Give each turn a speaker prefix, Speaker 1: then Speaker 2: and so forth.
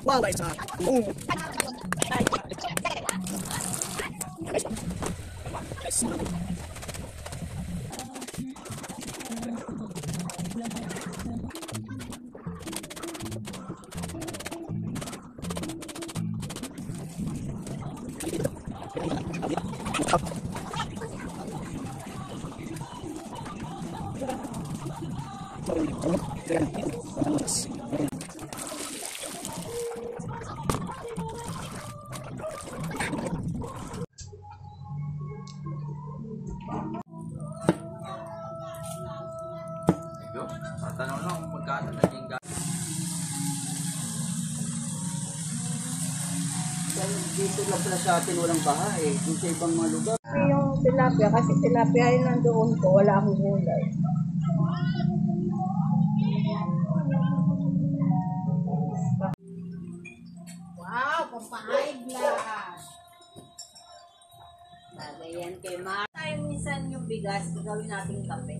Speaker 1: Wow, it's
Speaker 2: Tatanong lang kung magkano naging
Speaker 3: dito lang pala sa atin walang baha eh. Dito sa ibang mga lugar.
Speaker 4: Yung tilapia, kasi tilapia ay nandoon ko, wala akong gulay.
Speaker 5: Wow, papahay glass. Bagay yan kay Mar. Tayo minsan yung bigas, gagawin natin kape.